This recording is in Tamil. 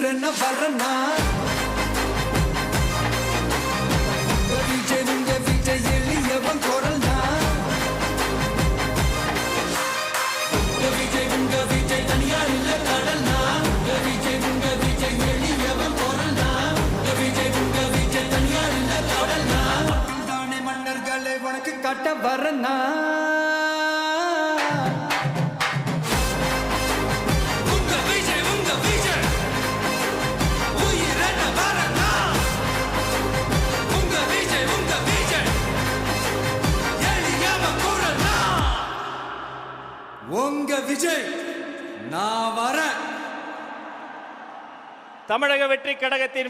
உயிரென்ன வரனா விஜய் உங்க விஜய் எளியவன் குரல்னா விஜய் உங்க விஜய் தனியார் இல்ல கடல்னா விஜய் உங்க விஜய் எளியவன் குரல்னா விஜய் உங்க விஜய் தனியார் இல்ல கடல்னா தானே மன்னர்களை உனக்கு காட்ட வரனா உங்க விஜய் நான் வரேன். தமிழக வெற்றி கழகத்தின்